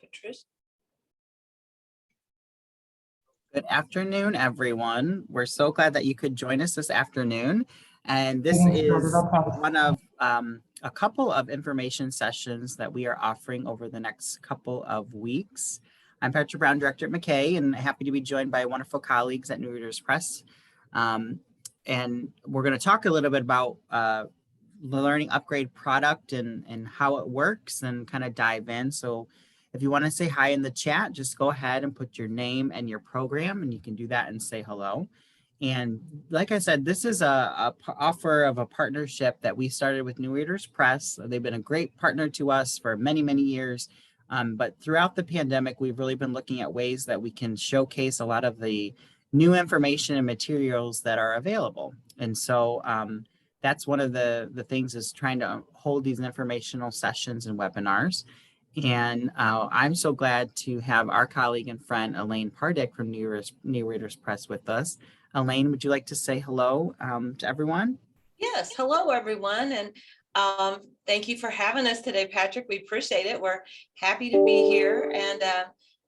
Patricia. Good afternoon, everyone. We're so glad that you could join us this afternoon. And this is one of a couple of information sessions that we are offering over the next couple of weeks. I'm Patricia Brown, Director at MACAE, and happy to be joined by wonderful colleagues at New Readers Press. And we're going to talk a little bit about the Learning Upgrade product and how it works and kind of dive in. So if you want to say hi in the chat, just go ahead and put your name and your program, and you can do that and say hello. And like I said, this is a offer of a partnership that we started with New Readers Press. They've been a great partner to us for many, many years. But throughout the pandemic, we've really been looking at ways that we can showcase a lot of the new information and materials that are available. And so that's one of the things is trying to hold these informational sessions and webinars. And I'm so glad to have our colleague and friend, Elaine Pardick from New Readers Press with us. Elaine, would you like to say hello to everyone? Yes, hello, everyone. And thank you for having us today, Patrick. We appreciate it. We're happy to be here. And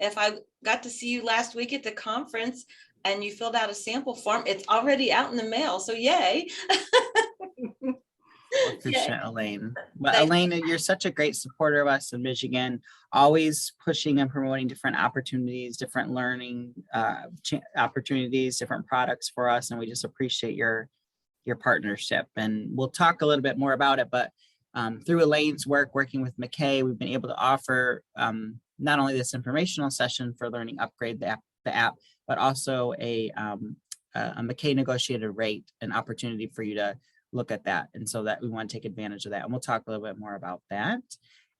if I got to see you last week at the conference and you filled out a sample form, it's already out in the mail. So yay. Appreciate Elaine. But Elaine, you're such a great supporter of us in Michigan, always pushing and promoting different opportunities, different learning opportunities, different products for us. And we just appreciate your partnership. And we'll talk a little bit more about it, but through Elaine's work, working with MACAE, we've been able to offer not only this informational session for Learning Upgrade, the app, but also a MACAE negotiated rate, an opportunity for you to look at that. And so that we want to take advantage of that. And we'll talk a little bit more about that.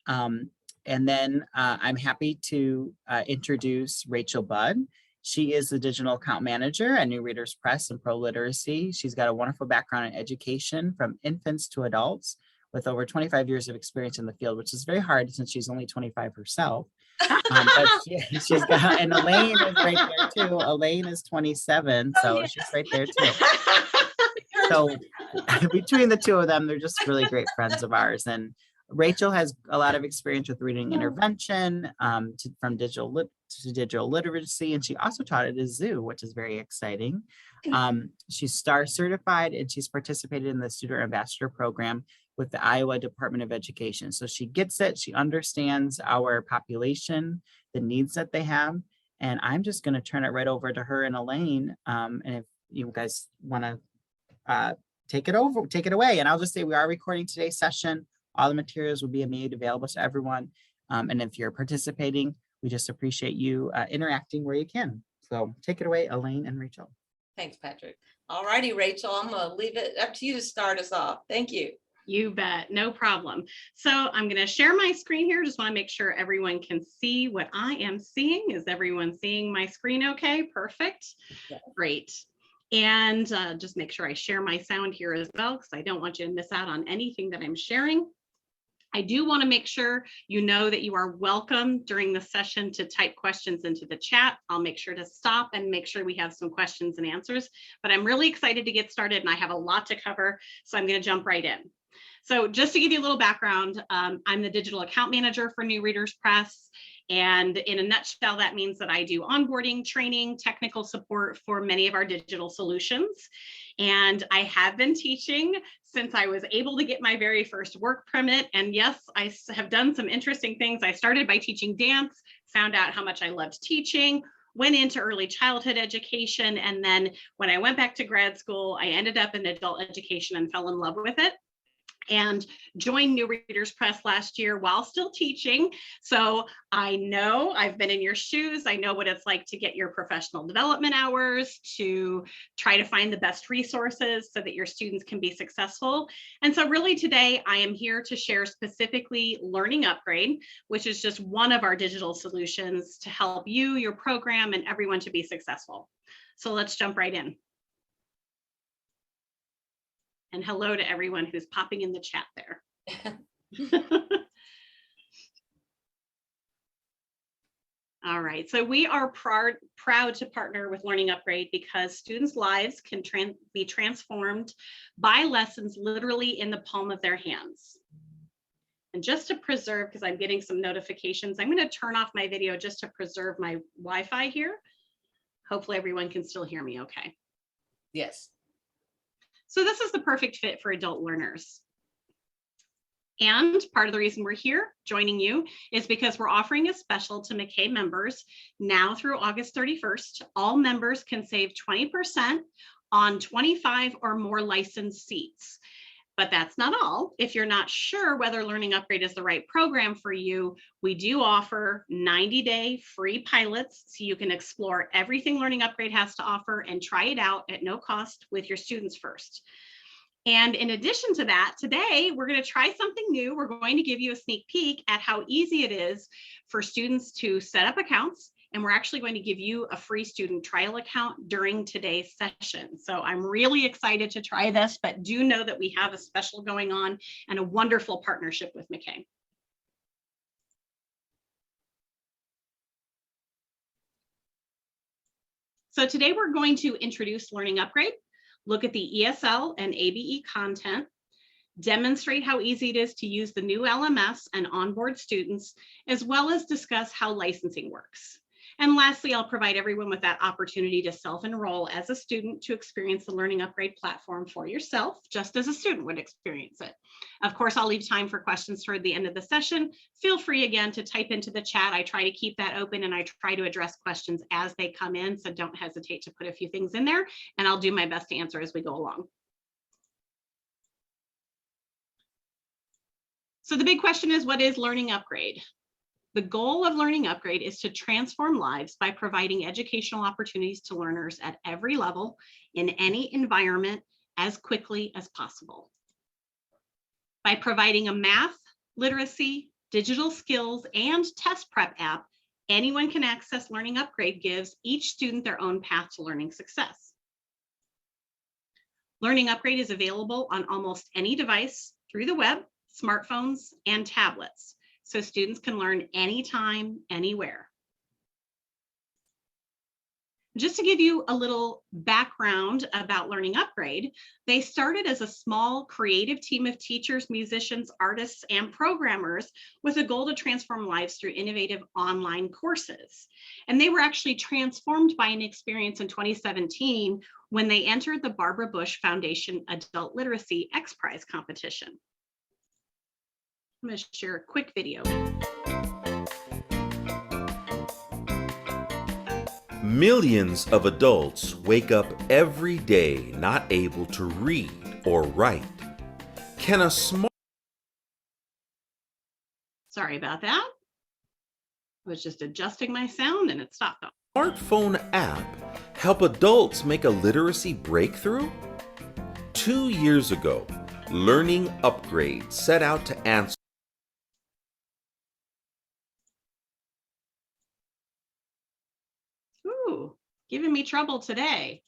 And then I'm happy to introduce Rachel Budd. She is the Digital Account Manager at New Readers Press and Pro Literacy. She's got a wonderful background in education from infants to adults with over 25 years of experience in the field, which is very hard since she's only 25 herself. But she's got, and Elaine is right there too. Elaine is 27, so she's right there too. So between the two of them, they're just really great friends of ours. And Rachel has a lot of experience with reading intervention from digital literacy, and she also taught at a zoo, which is very exciting. She's STAR certified, and she's participated in the Student Ambassador Program with the Iowa Department of Education. So she gets it. She understands our population, the needs that they have. And I'm just going to turn it right over to her and Elaine. And if you guys want to take it away. And I'll just say we are recording today's session. All the materials will be made available to everyone. And if you're participating, we just appreciate you interacting where you can. So take it away, Elaine and Rachel. Thanks, Patrick. All righty, Rachel, I'm going to leave it up to you to start us off. Thank you. You bet, no problem. So I'm going to share my screen here. Just want to make sure everyone can see what I am seeing. Is everyone seeing my screen okay? Perfect. Yes. Great. And just make sure I share my sound here as well, because I don't want you to miss out on anything that I'm sharing. I do want to make sure you know that you are welcome during the session to type questions into the chat. I'll make sure to stop and make sure we have some questions and answers. But I'm really excited to get started, and I have a lot to cover, so I'm going to jump right in. So just to give you a little background, I'm the Digital Account Manager for New Readers Press. And in a nutshell, that means that I do onboarding, training, technical support for many of our digital solutions. And I have been teaching since I was able to get my very first work permit. And yes, I have done some interesting things. I started by teaching dance, found out how much I loved teaching, went into early childhood education. And then when I went back to grad school, I ended up in adult education and fell in love with it, and joined New Readers Press last year while still teaching. So I know I've been in your shoes. I know what it's like to get your professional development hours, to try to find the best resources so that your students can be successful. And so really today I am here to share specifically Learning Upgrade, which is just one of our digital solutions to help you, your program, and everyone to be successful. So let's jump right in. And hello to everyone who's popping in the chat there. All right, so we are proud to partner with Learning Upgrade because students' lives can be transformed by lessons literally in the palm of their hands. And just to preserve, because I'm getting some notifications, I'm going to turn off my video just to preserve my Wi-Fi here. Hopefully everyone can still hear me okay. Yes. So this is the perfect fit for adult learners. And part of the reason we're here joining you is because we're offering a special to MACAE members now through August 31st. All members can save 20% on 25 or more licensed seats. But that's not all. If you're not sure whether Learning Upgrade is the right program for you, we do offer 90-day free pilots so you can explore everything Learning Upgrade has to offer and try it out at no cost with your students first. And in addition to that, today we're going to try something new. We're going to give you a sneak peek at how easy it is for students to set up accounts. And we're actually going to give you a free student trial account during today's session. So I'm really excited to try this, but do know that we have a special going on and a wonderful partnership with MACAE. So today we're going to introduce Learning Upgrade, look at the ESL and ABE content, demonstrate how easy it is to use the new LMS and onboard students, as well as discuss how licensing works. And lastly, I'll provide everyone with that opportunity to self-enroll as a student to experience the Learning Upgrade platform for yourself, just as a student would experience it. Of course, I'll leave time for questions toward the end of the session. Feel free again to type into the chat. I try to keep that open and I try to address questions as they come in, so don't hesitate to put a few things in there and I'll do my best to answer as we go along. So the big question is, what is Learning Upgrade? The goal of Learning Upgrade is to transform lives by providing educational opportunities to learners at every level in any environment as quickly as possible. By providing a math, literacy, digital skills, and test prep app, anyone can access Learning Upgrade gives each student their own path to learning success. Learning Upgrade is available on almost any device through the web, smartphones, and tablets, so students can learn anytime, anywhere. Just to give you a little background about Learning Upgrade, they started as a small creative team of teachers, musicians, artists, and programmers with a goal to transform lives through innovative online courses. And they were actually transformed by an experience in 2017 when they entered the Barbara Bush Foundation Adult Literacy X Prize competition. I'm going to share a quick video. Millions of adults wake up every day not able to read or write. Can a Sorry about that. I was just adjusting my sound and it stopped. smartphone app help adults make a literacy breakthrough? 2 years ago, Learning Upgrade set out to answer Giving me trouble today.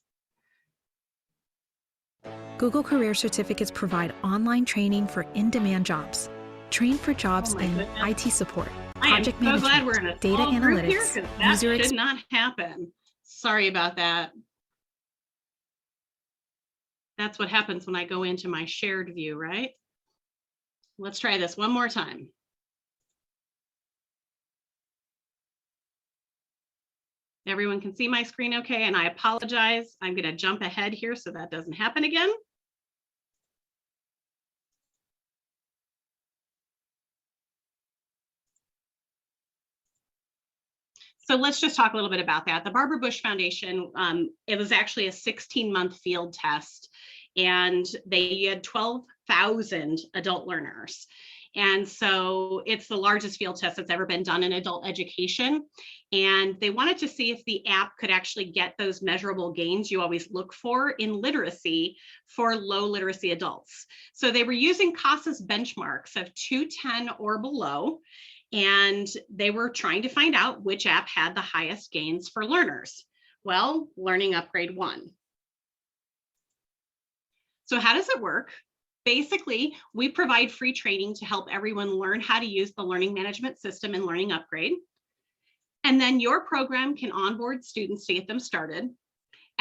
Google Career Certificates provide online training for in-demand jobs. Train for jobs in goodness. IT support, I am project so glad we're in management, a data small group here, analytics, 'cause that user should experience. not happen. Sorry about that. That's what happens when I go into my shared view, right? Let's try this one more time. Everyone can see my screen okay, and I apologize. I'm going to jump ahead here so that doesn't happen again. So let's just talk a little bit about that. The Barbara Bush Foundation, it was actually a 16-month field test, and they had 12,000 adult learners. And so it's the largest field test that's ever been done in adult education. And they wanted to see if the app could actually get those measurable gains you always look for in literacy for low literacy adults. So they were using CASA's benchmarks of 210 or below, and they were trying to find out which app had the highest gains for learners. Well, Learning Upgrade won. So how does it work? Basically, we provide free training to help everyone learn how to use the learning management system in Learning Upgrade. And then your program can onboard students to get them started.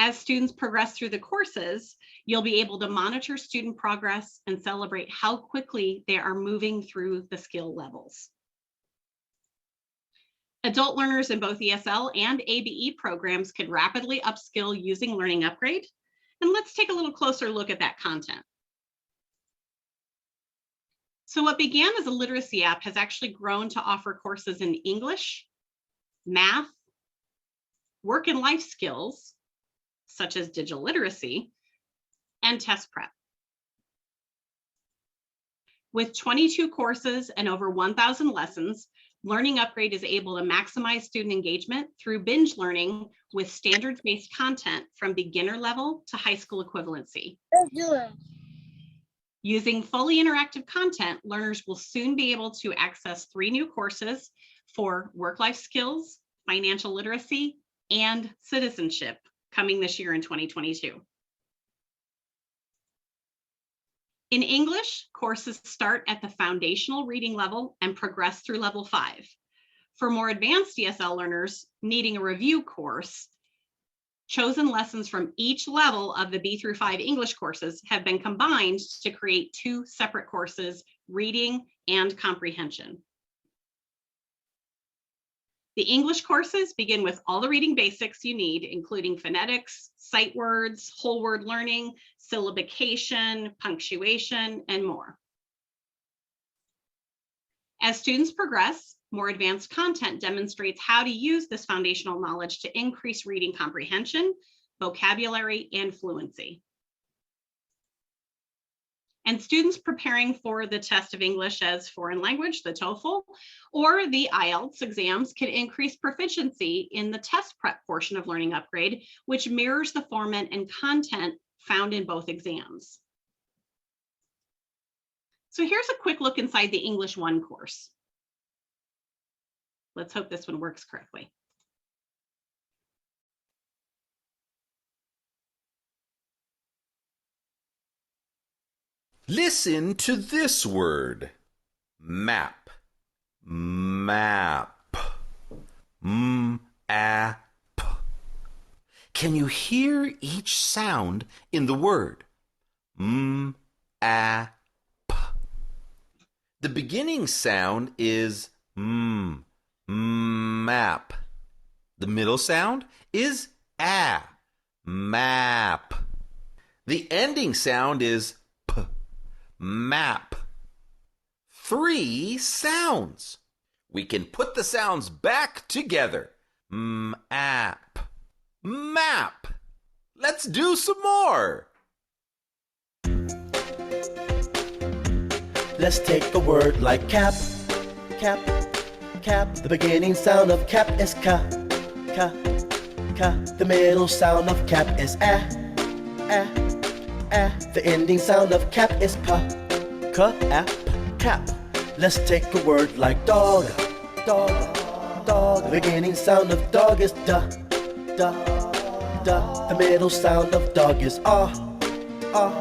As students progress through the courses, you'll be able to monitor student progress and celebrate how quickly they are moving through the skill levels. Adult learners in both ESL and ABE programs can rapidly upskill using Learning Upgrade. And let's take a little closer look at that content. So what began as a literacy app has actually grown to offer courses in English, math, work and life skills, such as digital literacy, and test prep. With 22 courses and over 1,000 lessons, Learning Upgrade is able to maximize student engagement through binge learning with standards-based content from beginner level to high school equivalency. Using fully interactive content, learners will soon be able to access 3 new courses for work-life skills, financial literacy, and citizenship coming this year in 2022. In English, courses start at the foundational reading level and progress through level 5. For more advanced ESL learners needing a review course, chosen lessons from each level of the B through 5 English courses have been combined to create 2 separate courses, reading and comprehension. The English courses begin with all the reading basics you need, including phonetics, sight words, whole word learning, syllabication, punctuation, and more. As students progress, more advanced content demonstrates how to use this foundational knowledge to increase reading comprehension, vocabulary, and fluency. And students preparing for the test of English as foreign language, the TOEFL, or the IELTS exams can increase proficiency in the test prep portion of Learning Upgrade, which mirrors the format and content found in both exams. So here's a quick look inside the English 1 course. Let's hope this one works correctly. Listen to this word. Map. Map. M-A-P. Can you hear each sound in the word? M-A-P. The beginning sound is m. Map. The middle sound is a. Map. The ending sound is p. Map. 3 sounds. We can put the sounds back together. Map. Map. Let's do some more. Let's take a word like cap, cap, cap. The beginning sound of cap is ka, ka, ka. The middle sound of cap is a, a, a. The ending sound of cap is pa, ka, ap, cap. Let's take a word like dog, dog, dog. The beginning sound of dog is da, da, da. The middle sound of dog is ah, ah.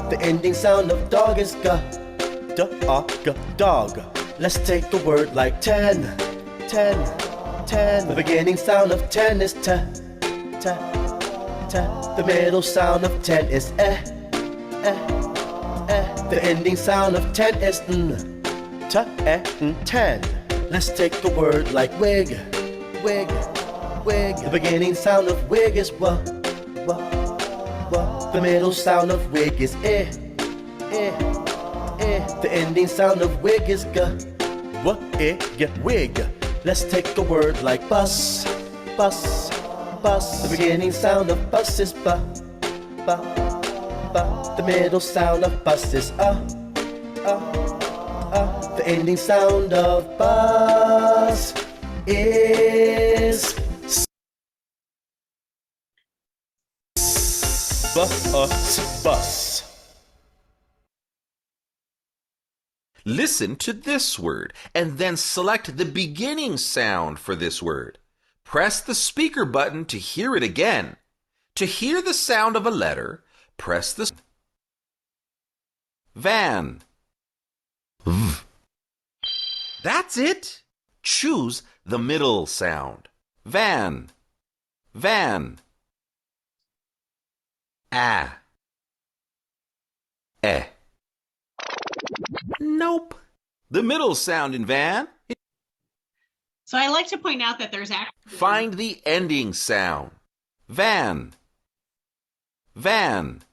The ending sound of dog is ga, da, ga, dog. Let's take a word like 10, 10, 10. The beginning sound of 10 is ta, ta, ta. The middle sound of 10 is eh, eh, eh. The ending sound of 10 is n, ta, eh, n, 10. Let's take a word like wig, wig, wig. The beginning sound of wig is wa, wa, wa. The middle sound of wig is eh, eh, eh. The ending sound of wig is ga, wa, eh, ga, wig. Let's take a word like bus, bus, bus. The beginning sound of bus is ba, ba, ba. The middle sound of bus is the ending sound of bus is bus. Listen to this word and then select the beginning sound for this word. Press the speaker button to hear it again. To hear the sound of a letter, press the van. V. That's it. Choose the middle sound. Van, van. A. E. Nope. The middle sound in van. So I like to point out that there's actually Find the ending sound. Van. Van.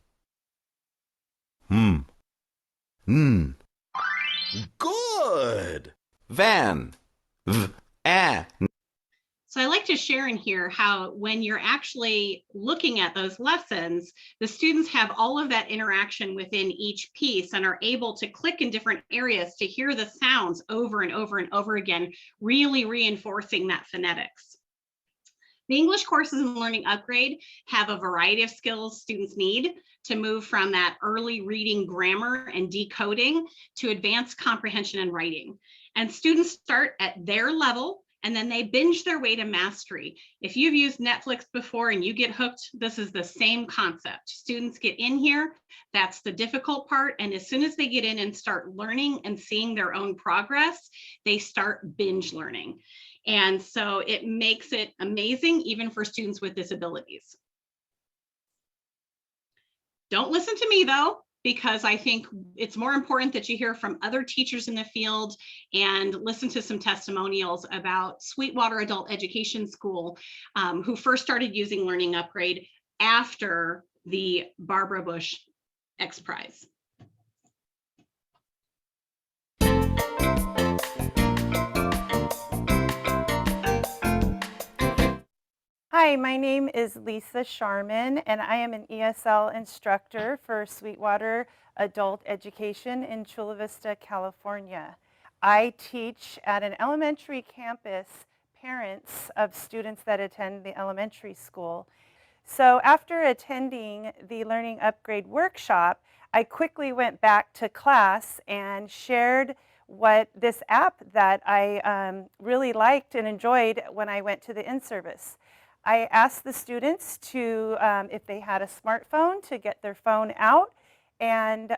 Good. Van. V. A. So I like to share in here how when you're actually looking at those lessons, the students have all of that interaction within each piece and are able to click in different areas to hear the sounds over and over and over again, really reinforcing that phonetics. The English courses in Learning Upgrade have a variety of skills students need to move from that early reading, grammar, and decoding to advanced comprehension and writing. And students start at their level and then they binge their way to mastery. If you've used Netflix before and you get hooked, this is the same concept. Students get in here, that's the difficult part. And as soon as they get in and start learning and seeing their own progress, they start binge learning. And so it makes it amazing, even for students with disabilities. Don't listen to me though, because I think it's more important that you hear from other teachers in the field and listen to some testimonials about Sweetwater Adult Education School, who first started using Learning Upgrade after the Barbara Bush X Prize. Hi, my name is Lisa Sharman, and I am an ESL instructor for Sweetwater Adult Education in Chula Vista, California. I teach at an elementary campus parents of students that attend the elementary school. So after attending the Learning Upgrade workshop, I quickly went back to class and shared what this app that I really liked and enjoyed when I went to the in-service. I asked the students to, if they had a smartphone, to get their phone out and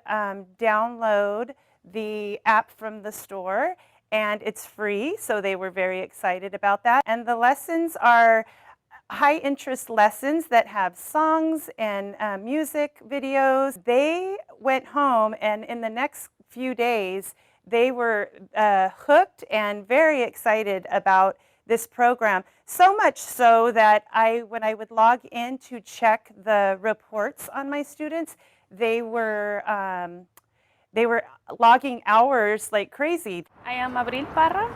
download the app from the store, and it's free, so they were very excited about that. And the lessons are high interest lessons that have songs and music videos. They went home, and in the next few days, they were hooked and very excited about this program, so much so that when I would log in to check the reports on my students, they were logging hours like crazy. I am Abril Parra,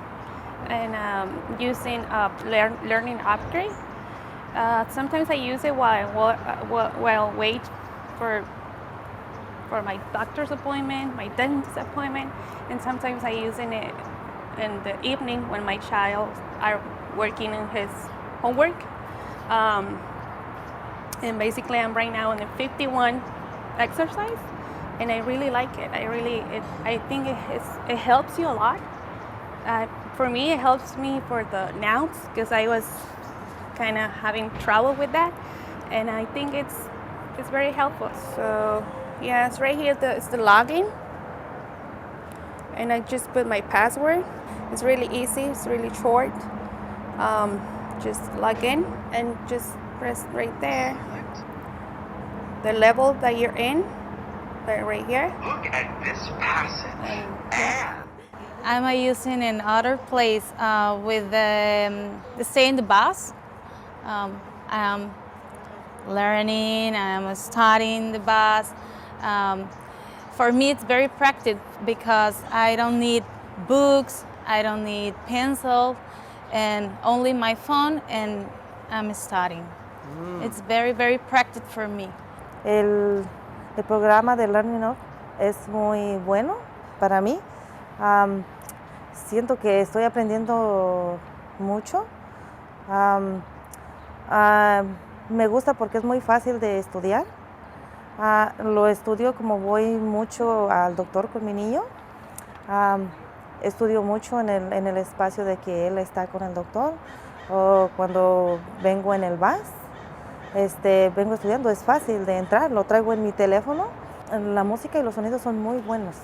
and using Learning Upgrade. Sometimes I use it while wait for my doctor's appointment, my dentist appointment, and sometimes I use it in the evening when my child are working in his homework. And basically I'm right now in the 51 exercise, and I really like it. I think it helps you a lot. For me, it helps me for the nouns, because I was kind of having trouble with that, and I think it's very helpful. So yeah, it's right here, it's the login, and I just put my password. It's really easy, it's really short. Just log in and just press right there. The level that you're in, right here. Look at this passage. I'm using in other place with the stay in the bus. I'm learning, I'm studying the bus. For me, it's very practical because I don't need books, I don't need pencil, and only my phone, and I'm studying. It's very, very practical for me. El programa de Learning Up es muy bueno para mí. Siento que estoy aprendiendo mucho. Me gusta porque es muy fácil de estudiar. Lo estudio como voy mucho al doctor con mi niño. Estudio mucho en el espacio de que él está con el doctor, o cuando vengo en el bus, vengo estudiando, es fácil de entrar, lo traigo en mi teléfono. La música y los sonidos son muy buenos.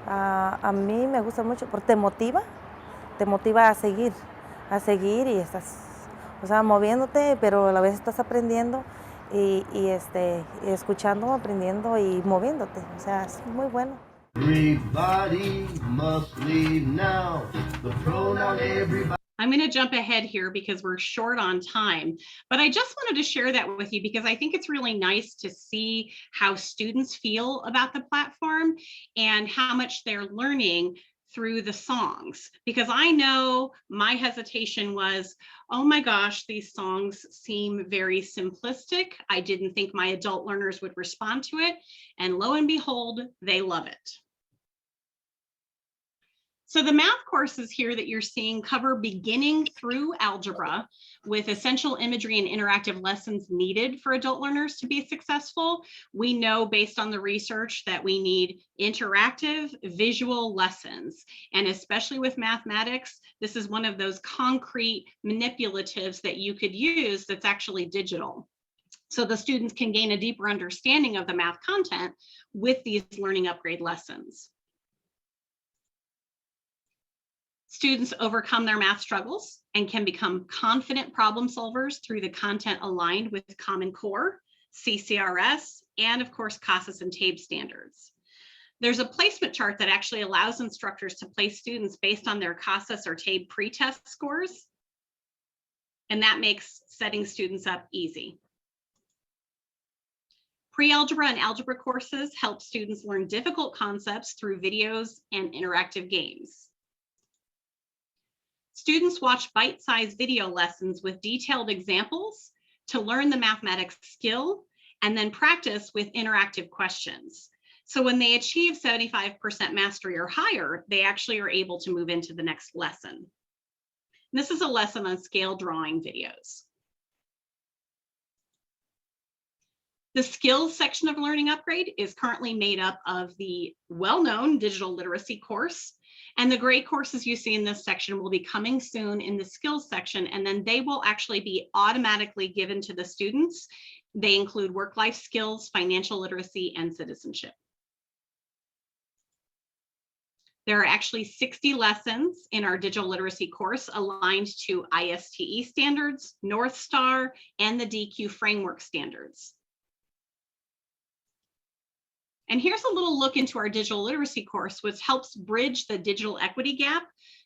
A mí me gusta mucho porque te motiva a seguir y estás, moviéndote, pero a la vez estás aprendiendo, y escuchando, aprendiendo y moviéndote. O sea, es muy bueno. Everybody must leave now. The pronoun everybody. I'm going to jump ahead here because we're short on time, but I just wanted to share that with you because I think it's really nice to see how students feel about the platform and how much they're learning through the songs. Because I know my hesitation was, oh my gosh, these songs seem very simplistic. I didn't think my adult learners would respond to it. And lo and behold, they love it. So the math courses here that you're seeing cover beginning through algebra with essential imagery and interactive lessons needed for adult learners to be successful. We know based on the research that we need interactive visual lessons. And especially with mathematics, this is one of those concrete manipulatives that you could use that's actually digital. So the students can gain a deeper understanding of the math content with these learning upgrade lessons. Students overcome their math struggles and can become confident problem solvers through the content aligned with Common Core, CCRS, and of course, CASAS and TABE standards. There's a placement chart that actually allows instructors to place students based on their CASAS or TABE pretest scores, and that makes setting students up easy. Pre-algebra and algebra courses help students learn difficult concepts through videos and interactive games. Students watch bite-sized video lessons with detailed examples to learn the mathematics skill and then practice with interactive questions. So when they achieve 75% mastery or higher, they actually are able to move into the next lesson. And this is a lesson on scale drawing videos. The skills section of Learning Upgrade is currently made up of the well-known digital literacy course. And the great courses you see in this section will be coming soon in the skills section, and then they will actually be automatically given to the students. They include work-life skills, financial literacy, and citizenship. There are actually 60 lessons in our digital literacy course aligned to ISTE standards, North Star, and the DQ framework standards. And here's a little look into our digital literacy course, which helps bridge the digital equity gap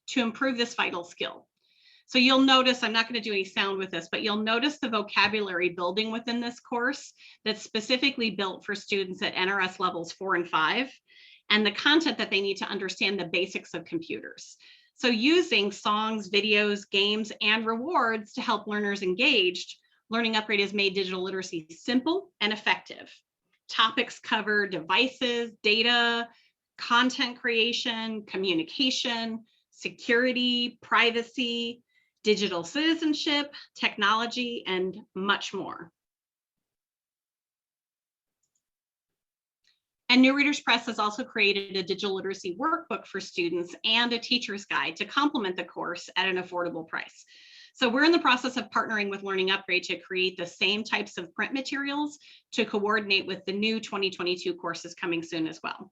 to improve this vital skill. So you'll notice, I'm not going to do any sound with this, but you'll notice the vocabulary building within this course that's specifically built for students at NRS levels 4 and 5, and the content that they need to understand the basics of computers. So using songs, videos, games, and rewards to help learners engaged, Learning Upgrade has made digital literacy simple and effective. Topics cover devices, data, content creation, communication, security, privacy, digital citizenship, technology, and much more. And New Readers Press has also created a digital literacy workbook for students and a teacher's guide to complement the course at an affordable price. So we're in the process of partnering with Learning Upgrade to create the same types of print materials to coordinate with the new 2022 courses coming soon as well.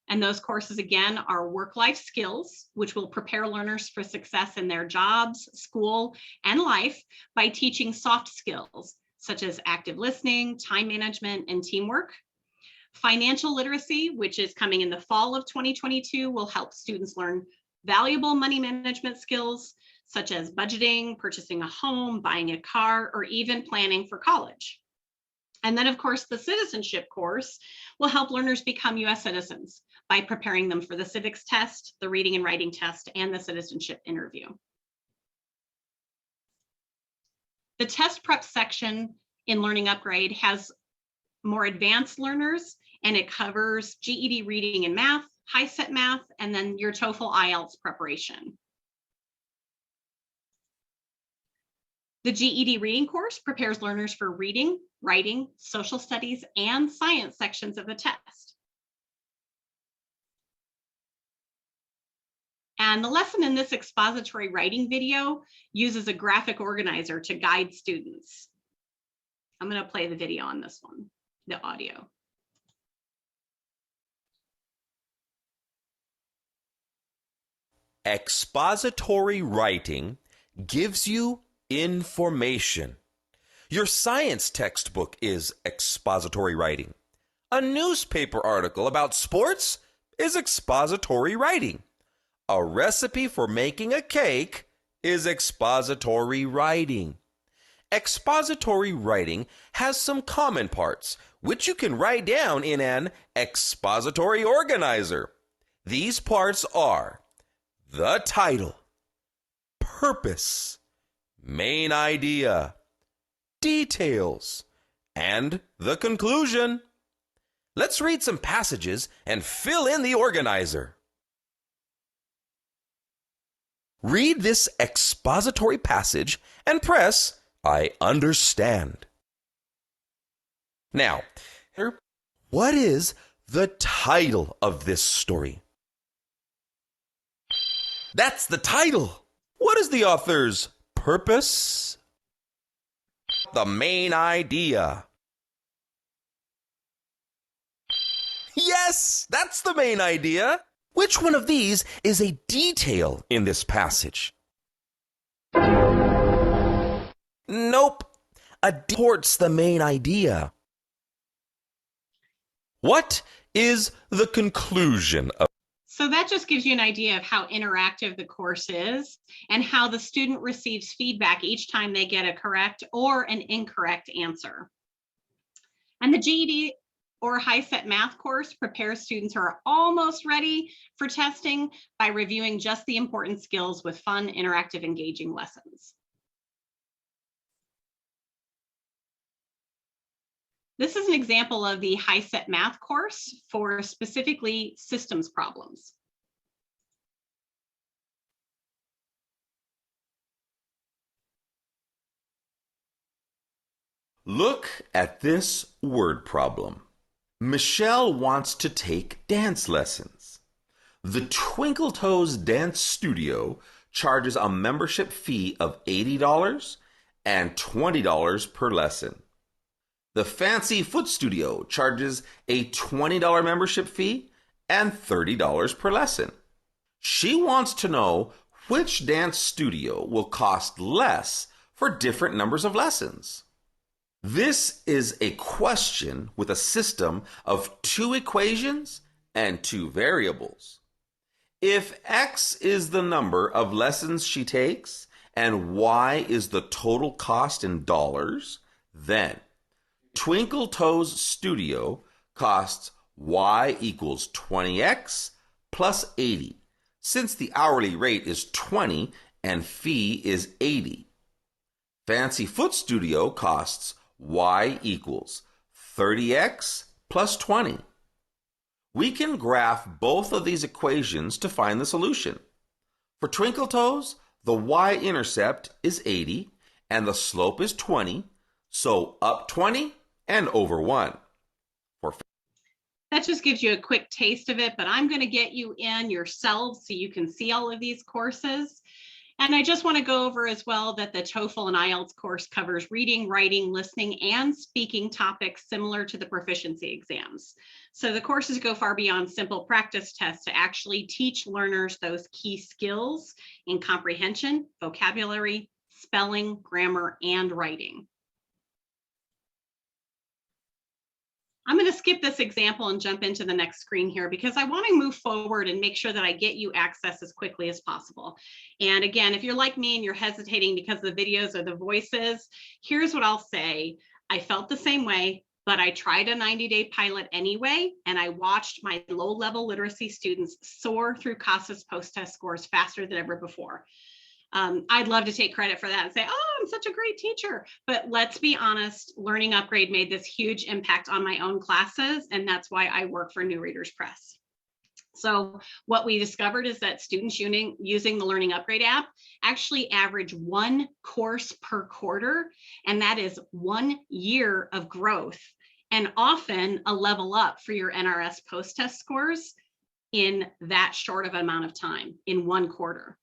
And those courses, again, are work-life skills, which will prepare learners for success in their jobs, school, and life by teaching soft skills, such as active listening, time management, and teamwork. Financial literacy, which is coming in the fall of 2022, will help students learn valuable money management skills, such as budgeting, purchasing a home, buying a car, or even planning for college. And then, of course, the citizenship course will help learners become US citizens by preparing them for the civics test, the reading and writing test, and the citizenship interview. The test prep section in Learning Upgrade has more advanced learners, and it covers GED reading and math, HiSET math, and then your TOEFL IELTS preparation. The GED reading course prepares learners for reading, writing, social studies, and science sections of the test. And the lesson in this expository writing video uses a graphic organizer to guide students. I'm going to play the video on this one, the audio. Expository writing gives you information. Your science textbook is expository writing. A newspaper article about sports is expository writing. A recipe for making a cake is expository writing. Expository writing has some common parts, which you can write down in an expository organizer. These parts are the title, purpose, main idea, details, and the conclusion. Let's read some passages and fill in the organizer. Read this expository passage and press I understand. Now, what is the title of this story? That's the title. What is the author's purpose? The main idea. Yes, that's the main idea. Which one of these is a detail in this passage? Nope. Supports the main idea. What is the conclusion of? So that just gives you an idea of how interactive the course is and how the student receives feedback each time they get a correct or an incorrect answer. And the GED or high-set math course prepares students who are almost ready for testing by reviewing just the important skills with fun, interactive, engaging lessons. This is an example of the high-set math course for specifically systems problems. Look at this word problem. Michelle wants to take dance lessons. The Twinkle Toes Dance Studio charges a membership fee of $80 and $20 per lesson. The Fancy Foot Studio charges a $20 membership fee and $30 per lesson. She wants to know which dance studio will cost less for different numbers of lessons. This is a question with a system of two equations and two variables. If X is the number of lessons she takes and Y is the total cost in dollars, then Twinkle Toes Studio costs Y equals 20X plus 80, since the hourly rate is 20 and fee is 80. Fancy Foot Studio costs Y equals 30X plus 20. We can graph both of these equations to find the solution. For Twinkle Toes, the y-intercept is 80 and the slope is 20, so up 20 and over 1. That just gives you a quick taste of it, but I'm going to get you in yourselves so you can see all of these courses. And I just want to go over as well that the TOEFL and IELTS course covers reading, writing, listening, and speaking topics similar to the proficiency exams. So the courses go far beyond simple practice tests to actually teach learners those key skills in comprehension, vocabulary, spelling, grammar, and writing. I'm going to skip this example and jump into the next screen here because I want to move forward and make sure that I get you access as quickly as possible. And again, if you're like me and you're hesitating because the videos or the voices, here's what I'll say. I felt the same way, but I tried a 90-day pilot anyway, and I watched my low-level literacy students soar through CASA's post-test scores faster than ever before. I'd love to take credit for that and say, oh, I'm such a great teacher. But let's be honest, Learning Upgrade made this huge impact on my own classes, and that's why I work for New Readers Press. So what we discovered is that students using the Learning Upgrade app actually average one course per quarter, and that is 1 year of growth, and often a level up for your NRS post-test scores in that short of amount of time, in 1 quarter.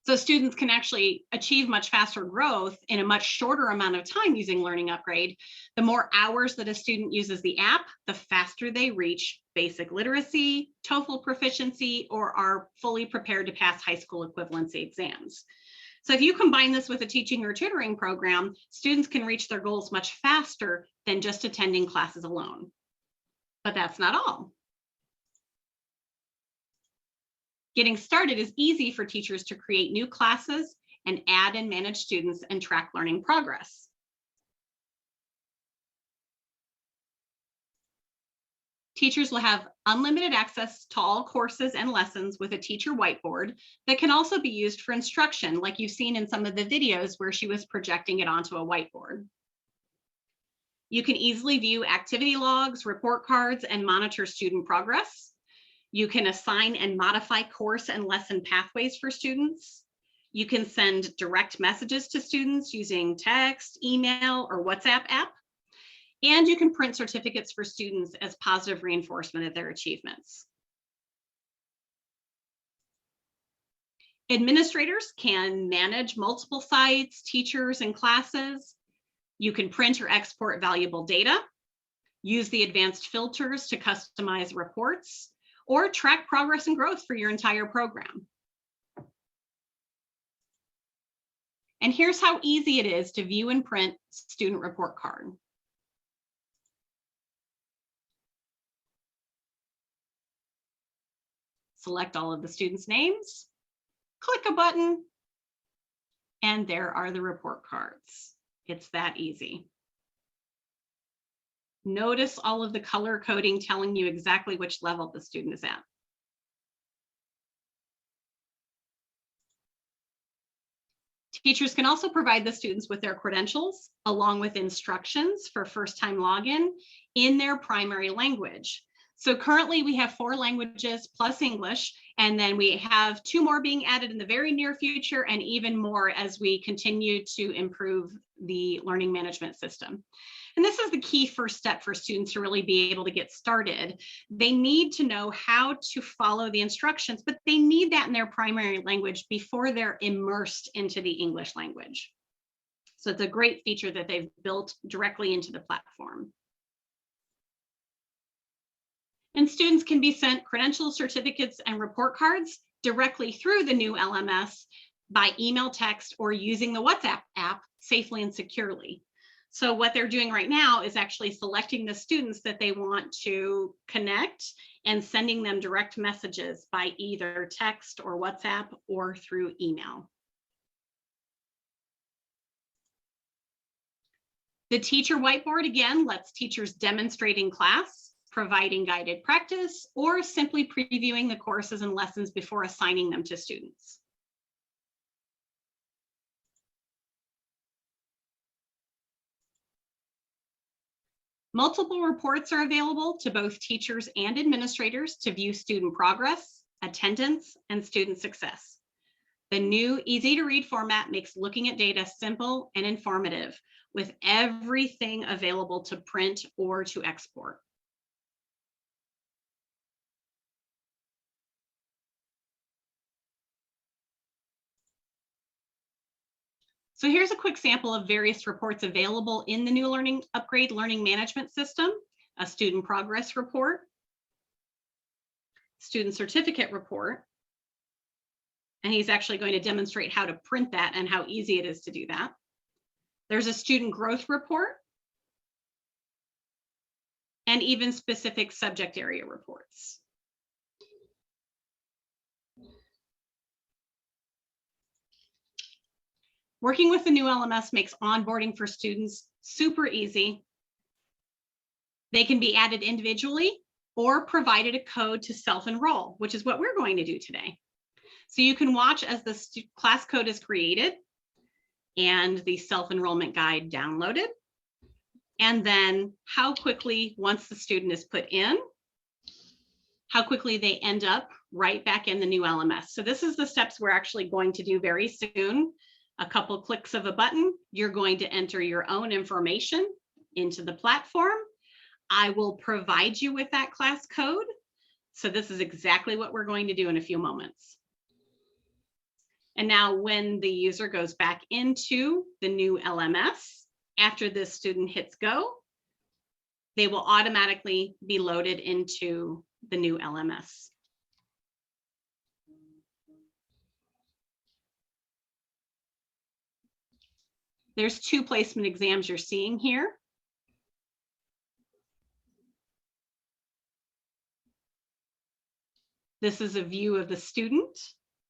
So students can actually achieve much faster growth in a much shorter amount of time using Learning Upgrade. The more hours that a student uses the app, the faster they reach basic literacy, TOEFL proficiency, or are fully prepared to pass high school equivalency exams. So if you combine this with a teaching or tutoring program, students can reach their goals much faster than just attending classes alone. But that's not all. Getting started is easy for teachers to create new classes and add and manage students and track learning progress. Teachers will have unlimited access to all courses and lessons with a teacher whiteboard that can also be used for instruction, like you've seen in some of the videos where she was projecting it onto a whiteboard. You can easily view activity logs, report cards, and monitor student progress. You can assign and modify course and lesson pathways for students. You can send direct messages to students using text, email, or WhatsApp app. And you can print certificates for students as positive reinforcement of their achievements. Administrators can manage multiple sites, teachers, and classes. You can print or export valuable data, use the advanced filters to customize reports, or track progress and growth for your entire program. And here's how easy it is to view and print student report card. Select all of the students' names, click a button, and there are the report cards. It's that easy. Notice all of the color coding telling you exactly which level the student is at. Teachers can also provide the students with their credentials along with instructions for first-time login in their primary language. So currently we have 4 languages plus English, and then we have 2 more being added in the very near future, and even more as we continue to improve the learning management system. And this is the key first step for students to really be able to get started. They need to know how to follow the instructions, but they need that in their primary language before they're immersed into the English language. So it's a great feature that they've built directly into the platform. And students can be sent credentials, certificates, and report cards directly through the new LMS by email, text, or using the WhatsApp app safely and securely. So what they're doing right now is actually selecting the students that they want to connect and sending them direct messages by either text or WhatsApp or through email. The teacher whiteboard, again, lets teachers demonstrate in class, providing guided practice, or simply previewing the courses and lessons before assigning them to students. Multiple reports are available to both teachers and administrators to view student progress, attendance, and student success. The new easy-to-read format makes looking at data simple and informative, with everything available to print or to export. So here's a quick sample of various reports available in the new Learning Upgrade Learning Management System: a student progress report, student certificate report, and he's actually going to demonstrate how to print that and how easy it is to do that. There's a student growth report, and even specific subject area reports. Working with the new LMS makes onboarding for students super easy. They can be added individually or provided a code to self-enroll, which is what we're going to do today. So you can watch as the class code is created and the self-enrollment guide downloaded, and then how quickly, once the student is put in, how quickly they end up right back in the new LMS. So this is the steps we're actually going to do very soon. A couple clicks of a button, you're going to enter your own information into the platform. I will provide you with that class code. So this is exactly what we're going to do in a few moments. And now when the user goes back into the new LMS, after this student hits go, they will automatically be loaded into the new LMS. There's 2 placement exams you're seeing here. This is a view of the student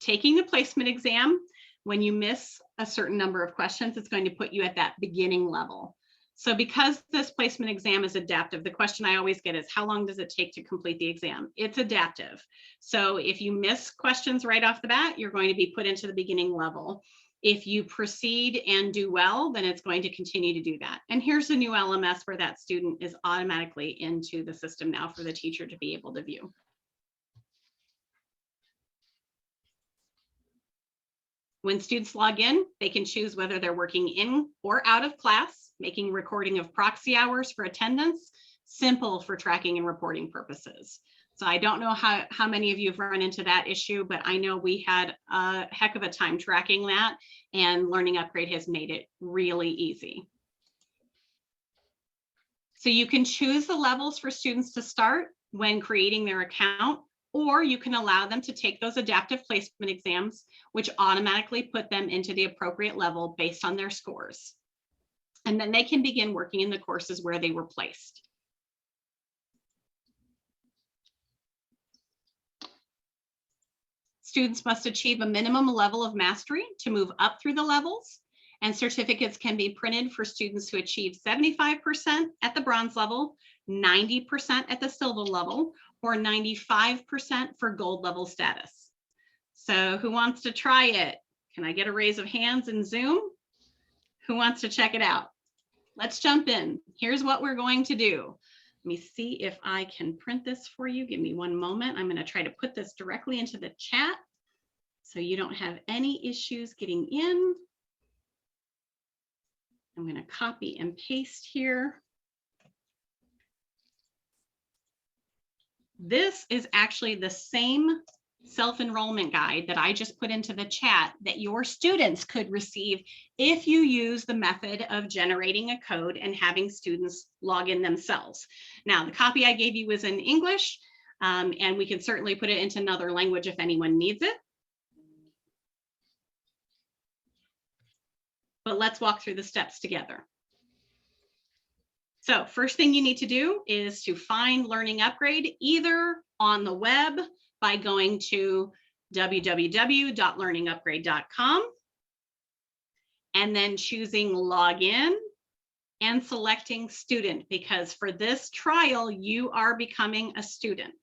taking the placement exam. When you miss a certain number of questions, it's going to put you at that beginning level. So because this placement exam is adaptive, the question I always get is, how long does it take to complete the exam? It's adaptive. So if you miss questions right off the bat, you're going to be put into the beginning level. If you proceed and do well, then it's going to continue to do that. And here's a new LMS where that student is automatically into the system now for the teacher to be able to view. When students log in, they can choose whether they're working in or out of class, making recording of proxy hours for attendance, simple for tracking and reporting purposes. So I don't know how many of you have run into that issue, but I know we had a heck of a time tracking that, and Learning Upgrade has made it really easy. So you can choose the levels for students to start when creating their account, or you can allow them to take those adaptive placement exams, which automatically put them into the appropriate level based on their scores. And then they can begin working in the courses where they were placed. Students must achieve a minimum level of mastery to move up through the levels, and certificates can be printed for students who achieve 75% at the bronze level, 90% at the silver level, or 95% for gold level status. So who wants to try it? Can I get a raise of hands in Zoom? Who wants to check it out? Let's jump in. Here's what we're going to do. Let me see if I can print this for you. Give me one moment. I'm going to try to put this directly into the chat so you don't have any issues getting in. I'm going to copy and paste here. This is actually the same self-enrollment guide that I just put into the chat that your students could receive if you use the method of generating a code and having students log in themselves. Now, the copy I gave you was in English, and we can certainly put it into another language if anyone needs it. But let's walk through the steps together. So first thing you need to do is to find Learning Upgrade either on the web by going to www.learningupgrade.com and then choosing Login and selecting Student, because for this trial, you are becoming a student.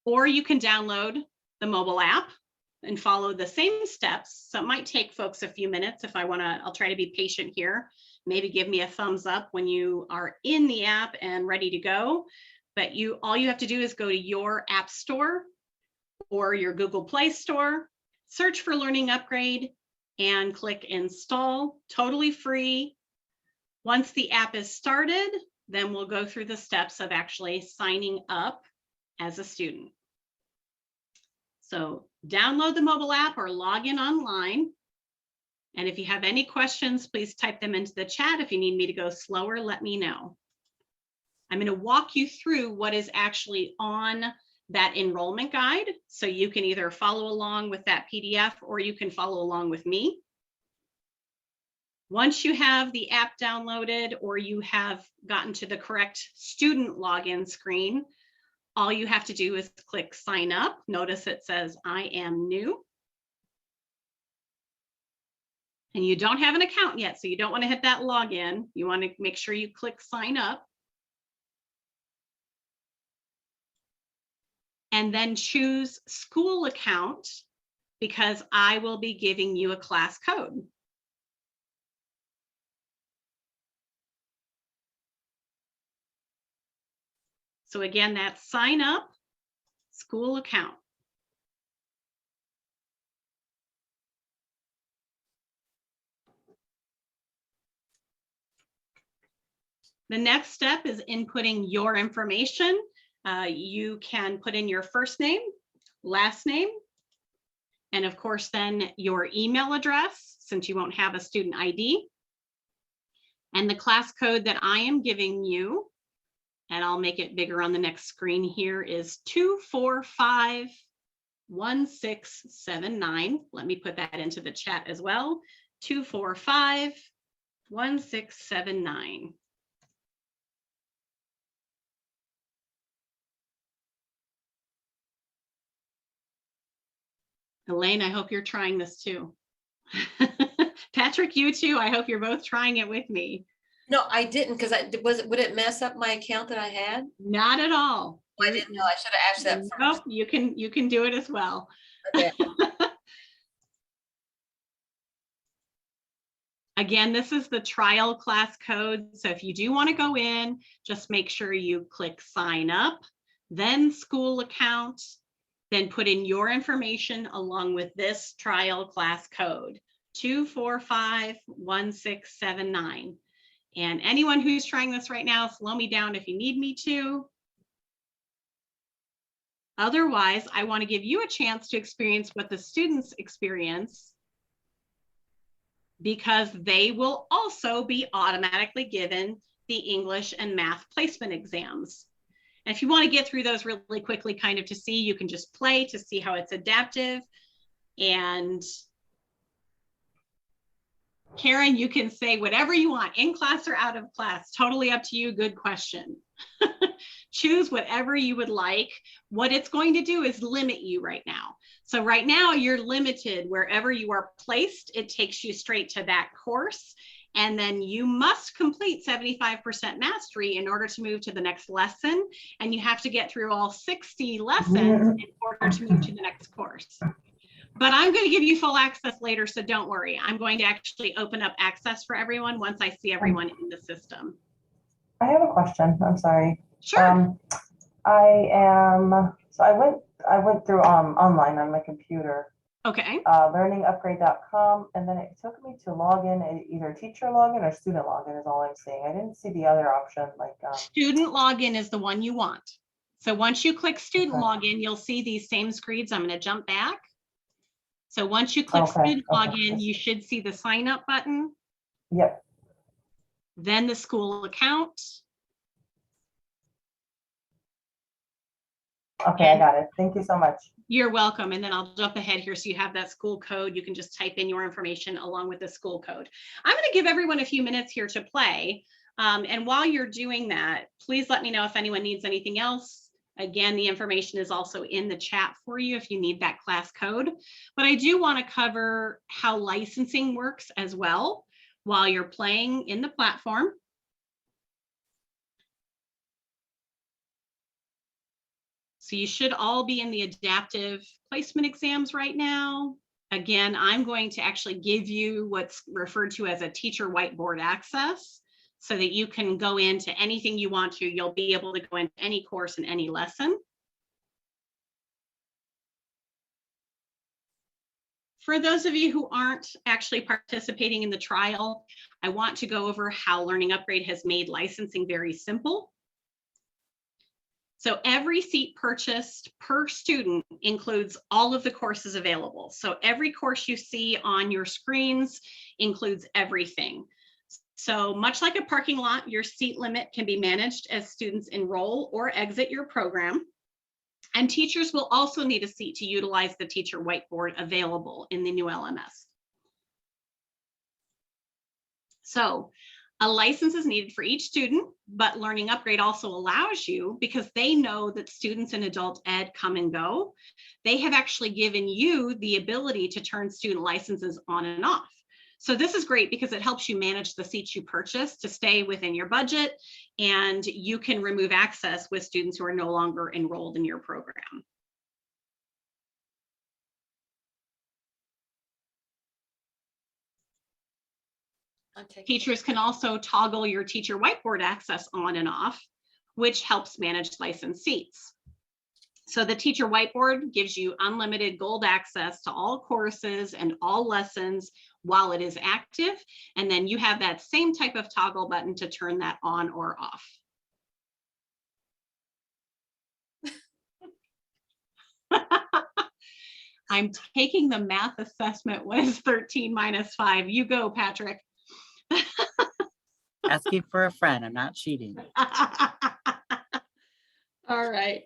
Or you can download the mobile app and follow the same steps. So it might take folks a few minutes if I'll try to be patient here. Maybe give me a thumbs up when you are in the app and ready to go. But all you have to do is go to your app store or your Google Play Store, search for Learning Upgrade and click install, totally free. Once the app is started, then we'll go through the steps of actually signing up as a student. So download the mobile app or log in online. And if you have any questions, please type them into the chat. If you need me to go slower, let me know. I'm going to walk you through what is actually on that enrollment guide. So you can either follow along with that PDF or you can follow along with me. Once you have the app downloaded or you have gotten to the correct student login screen, all you have to do is click sign up. Notice it says I am new. And you don't have an account yet, so you don't want to hit that login. You want to make sure you click sign up. And then choose school account, because I will be giving you a class code. So again, that's sign up, school account. The next step is inputting your information. You can put in your first name, last name, and of course then your email address, since you won't have a student ID. And the class code that I am giving you, and I'll make it bigger on the next screen here, is 2451. 1679. Let me put that into the chat as well. 245-1679. Elaine, I hope you're trying this too. Patrick, you too. I hope you're both trying it with me. No, I didn't, because would it mess up my account that I had? Not at all. I didn't know. I should have asked that Nope, first. you can do it as well. Okay. Again, this is the trial class code. So if you do want to go in, just make sure you click sign up, then school account, then put in your information along with this trial class code, 245-1679. And anyone who's trying this right now, slow me down if you need me to. Otherwise, I want to give you a chance to experience what the students experience, because they will also be automatically given the English and math placement exams. And if you want to get through those really quickly, kind of to see, you can just play to see how it's adaptive. And Karen, you can say whatever you want, in class or out of class, totally up to you. Good question. Choose whatever you would like. What it's going to do is limit you right now. So right now you're limited wherever you are placed. It takes you straight to that course. And then you must complete 75% mastery in order to move to the next lesson. And you have to get through all 60 lessons in order to move to the next course. But I'm going to give you full access later, so don't worry. I'm going to actually open up access for everyone once I see everyone in the system. I have a question. I'm sorry. Sure. I went through online on my computer. Okay. Learningupgrade.com, and then it took me to log in, either teacher login or student login is all I'm seeing. I didn't see the other option, like student login is the one you want. So once you click student Okay. login, you'll see these same screens. I'm going to jump back. So once you click student login, you should see the sign up button. Yep. Then the school account. Okay, I got it. Thank you so much. You're welcome. And then I'll jump ahead here so you have that school code. You can just type in your information along with the school code. I'm going to give everyone a few minutes here to play. And while you're doing that, please let me know if anyone needs anything else. Again, the information is also in the chat for you if you need that class code. But I do want to cover how licensing works as well while you're playing in the platform. So you should all be in the adaptive placement exams right now. Again, I'm going to actually give you what's referred to as a teacher whiteboard access so that you can go into anything you want to. You'll be able to go into any course and any lesson. For those of you who aren't actually participating in the trial, I want to go over how Learning Upgrade has made licensing very simple. So every seat purchased per student includes all of the courses available. So every course you see on your screens includes everything. So much like a parking lot, your seat limit can be managed as students enroll or exit your program. And teachers will also need a seat to utilize the teacher whiteboard available in the new LMS. So a license is needed for each student, but Learning Upgrade also allows you, because they know that students in adult ed come and go, they have actually given you the ability to turn student licenses on and off. So this is great because it helps you manage the seats you purchase to stay within your budget, and you can remove access with students who are no longer enrolled in your program. Teachers can also toggle your teacher whiteboard access on and off, which helps manage licensed seats. So the teacher whiteboard gives you unlimited gold access to all courses and all lessons while it is active. And then you have that same type of toggle button to turn that on or off. I'm taking the math assessment. What is 13 minus 5? You go, Patrick. Asking for a friend. I'm not cheating. All right.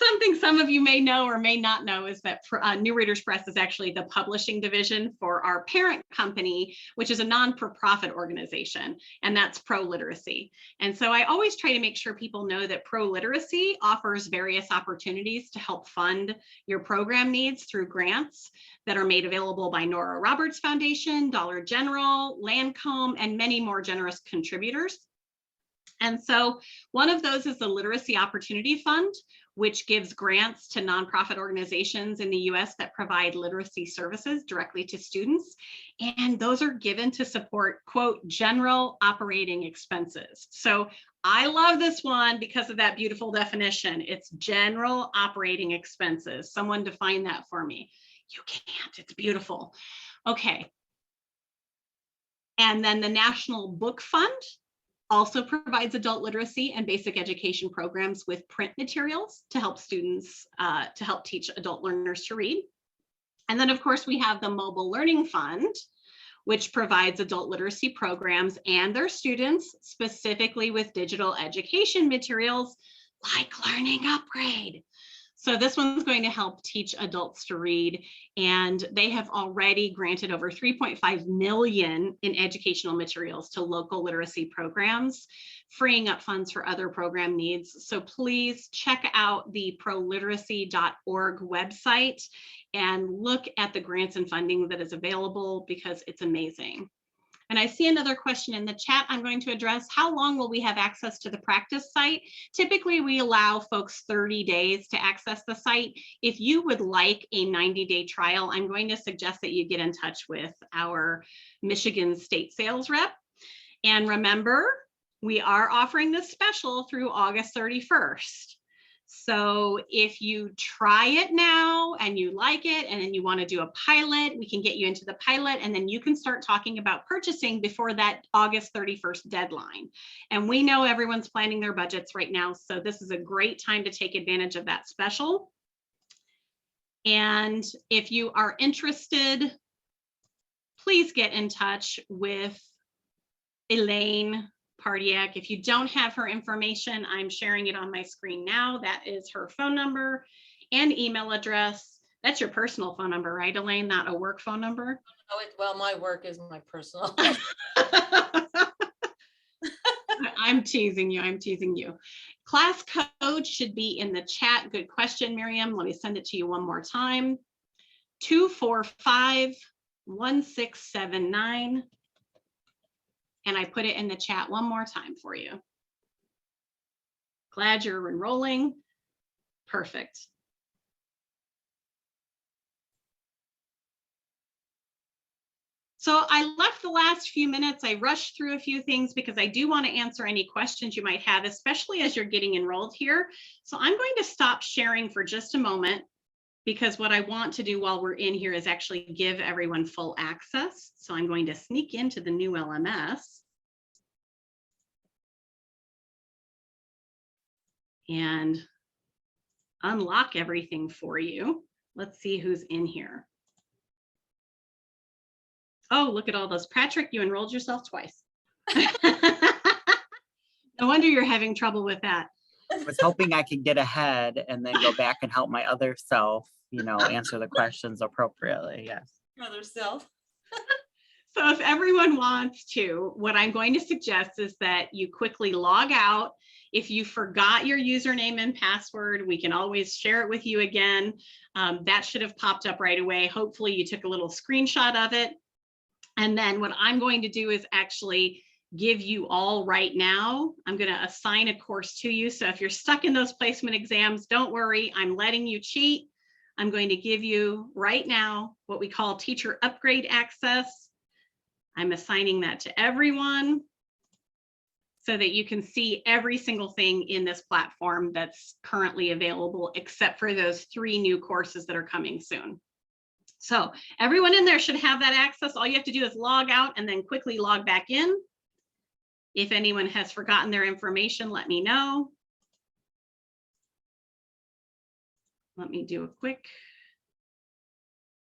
Something some of you may know or may not know is that New Readers Press is actually the publishing division for our parent company, which is a non-for-profit organization, and that's Pro Literacy. And so I always try to make sure people know that Pro Literacy offers various opportunities to help fund your program needs through grants that are made available by Nora Roberts Foundation, Dollar General, Lancome, and many more generous contributors. And so one of those is the Literacy Opportunity Fund, which gives grants to nonprofit organizations in the US that provide literacy services directly to students. And those are given to support, quote, general operating expenses. So I love this one because of that beautiful definition. It's general operating expenses. Someone define that for me. You can't, it's beautiful. Okay. And then the National Book Fund also provides adult literacy and basic education programs with print materials to help students, to help teach adult learners to read. And then of course we have the Mobile Learning Fund, which provides adult literacy programs and their students specifically with digital education materials like Learning Upgrade. So this one's going to help teach adults to read, and they have already granted over 3.5 million in educational materials to local literacy programs, freeing up funds for other program needs. So please check out the proliteracy.org website and look at the grants and funding that is available because it's amazing. And I see another question in the chat I'm going to address. How long will we have access to the practice site? Typically, we allow folks 30 days to access the site. If you would like a 90-day trial, I'm going to suggest that you get in touch with our Michigan State sales rep. And remember, we are offering this special through August 31st. So if you try it now and you like it and then you want to do a pilot, we can get you into the pilot and then you can start talking about purchasing before that August 31st deadline. And we know everyone's planning their budgets right now, so this is a great time to take advantage of that special. And if you are interested, please get in touch with Elaine Pardiak. If you don't have her information, I'm sharing it on my screen now. That is her phone number and email address. That's your personal phone number, right, Elaine? Not a work phone number? Oh, well, my work is my personal. I'm teasing you. I'm teasing you. Class code should be in the chat. Good question, Miriam. Let me send it to you one more time. 245-1679. And I put it in the chat one more time for you. Glad you're enrolling. Perfect. So I left the last few minutes. I rushed through a few things because I do want to answer any questions you might have, especially as you're getting enrolled here. So I'm going to stop sharing for just a moment because what I want to do while we're in here is actually give everyone full access. So I'm going to sneak into the new LMS. And unlock everything for you. Let's see who's in here. Oh, look at all those. Patrick, you enrolled yourself twice. No wonder you're having trouble with that. I was hoping I could get ahead and then go back and help my other self, you know, answer the questions appropriately. Yes. Other self. So if everyone wants to, what I'm going to suggest is that you quickly log out. If you forgot your username and password, we can always share it with you again. That should have popped up right away. Hopefully you took a little screenshot of it. And then what I'm going to do is actually give you all right now. I'm going to assign a course to you. So if you're stuck in those placement exams, don't worry, I'm letting you cheat. I'm going to give you right now what we call teacher upgrade access. I'm assigning that to everyone so that you can see every single thing in this platform that's currently available, except for those 3 new courses that are coming soon. So everyone in there should have that access. All you have to do is log out and then quickly log back in. If anyone has forgotten their information, let me know. Let me do a quick.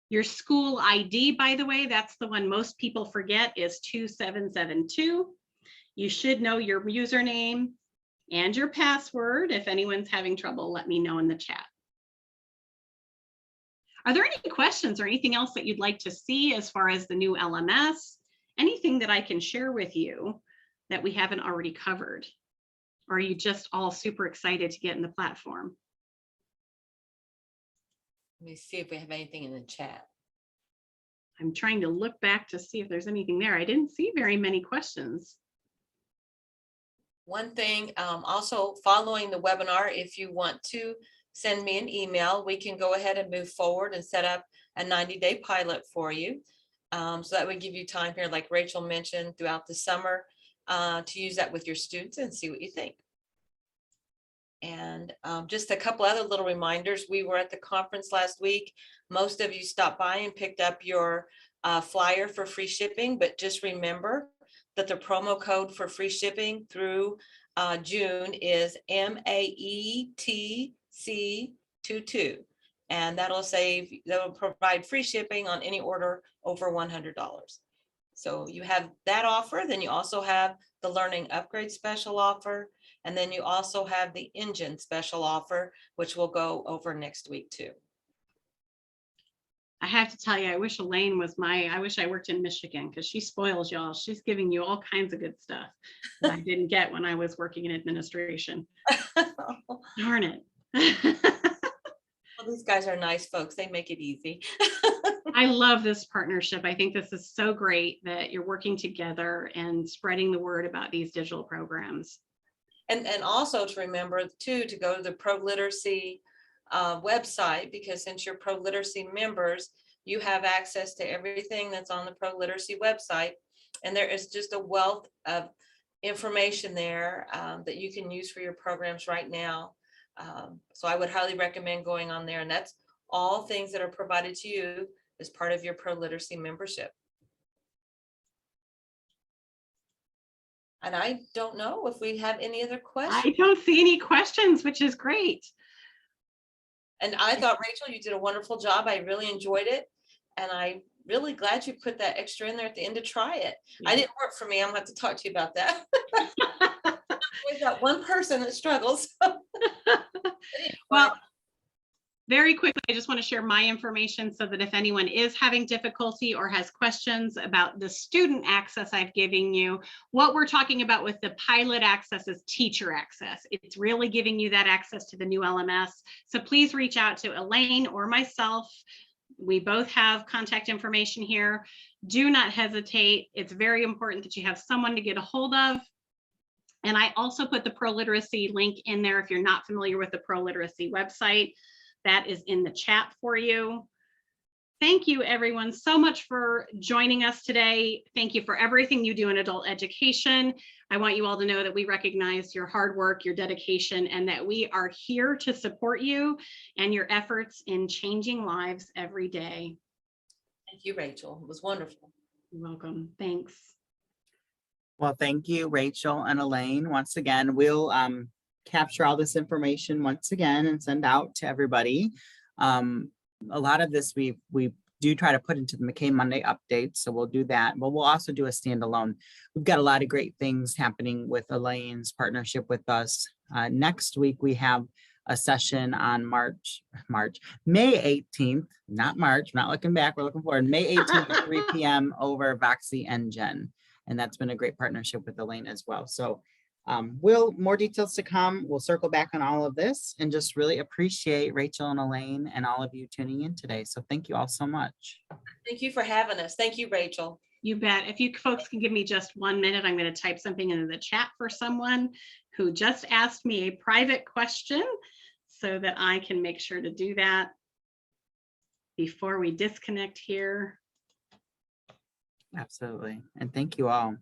Your school ID, by the way, that's the one most people forget, is 2772. You should know your username and your password. If anyone's having trouble, let me know in the chat. Are there any questions or anything else that you'd like to see as far as the new LMS? Anything that I can share with you that we haven't already covered? Or are you just all super excited to get in the platform? Let me see if we have anything in the chat. I'm trying to look back to see if there's anything there. I didn't see very many questions. One thing, also following the webinar, if you want to send me an email, we can go ahead and move forward and set up a 90-day pilot for you. So that would give you time here, like Rachel mentioned, throughout the summer to use that with your students and see what you think. And just a couple other little reminders. We were at the conference last week. Most of you stopped by and picked up your flyer for free shipping, but just remember that the promo code for free shipping through June is MAETC22. And that'll provide free shipping on any order over $100. So you have that offer. Then you also have the learning upgrade special offer. And then you also have the engine special offer, which we'll go over next week too. I have to tell you, I wish Elaine was I wish I worked in Michigan, because she spoils y'all. She's giving you all kinds of good stuff that I didn't get when I was working in administration. Darn it. Well, these guys are nice folks. They make it easy. I love this partnership. I think this is so great that you're working together and spreading the word about these digital programs. And also to remember too, to go to the Pro Literacy website, because since you're Pro Literacy members, you have access to everything that's on the Pro Literacy website. And there is just a wealth of information there that you can use for your programs right now. So I would highly recommend going on there, and that's all things that are provided to you as part of your Pro Literacy membership. And I don't know if we have any other questions. I don't see any questions, which is great. And I thought, Rachel, you did a wonderful job. I really enjoyed it. And I'm really glad you put that extra in there at the end to try it. Yeah. I didn't work for me. I'm going to have to talk to you about that. We've got one person that struggles. Well, very quickly, I just want to share my information so that if anyone is having difficulty or has questions about the student access I've given you, what we're talking about with the pilot access is teacher access. It's really giving you that access to the new LMS. So please reach out to Elaine or myself. We both have contact information here. Do not hesitate. It's very important that you have someone to get a hold of. And I also put the Pro Literacy link in there if you're not familiar with the Pro Literacy website. That is in the chat for you. Thank you everyone so much for joining us today. Thank you for everything you do in adult education. I want you all to know that we recognize your hard work, your dedication, and that we are here to support you and your efforts in changing lives every day. Thank you, Rachel. It was wonderful. You're welcome. Thanks. Well, thank you, Rachel and Elaine. Once again, we'll capture all this information once again and send out to everybody. A lot of this we do try to put into the MACAE Monday updates, so we'll do that, but we'll also do a standalone. We've got a lot of great things happening with Elaine's partnership with us. Next week, we have a session on May 18th, not March, not looking back, we're looking forward, May 18th at 3 p.m. over Voxy Engine. And that's been a great partnership with Elaine as well. So more details to come. We'll circle back on all of this and just really appreciate Rachel and Elaine and all of you tuning in today. So thank you all so much. Thank you for having us. Thank you, Rachel. You bet. If you folks can give me just 1 minute, I'm going to type something into the chat for someone who just asked me a private question so that I can make sure to do that before we disconnect here. Absolutely. And thank you all.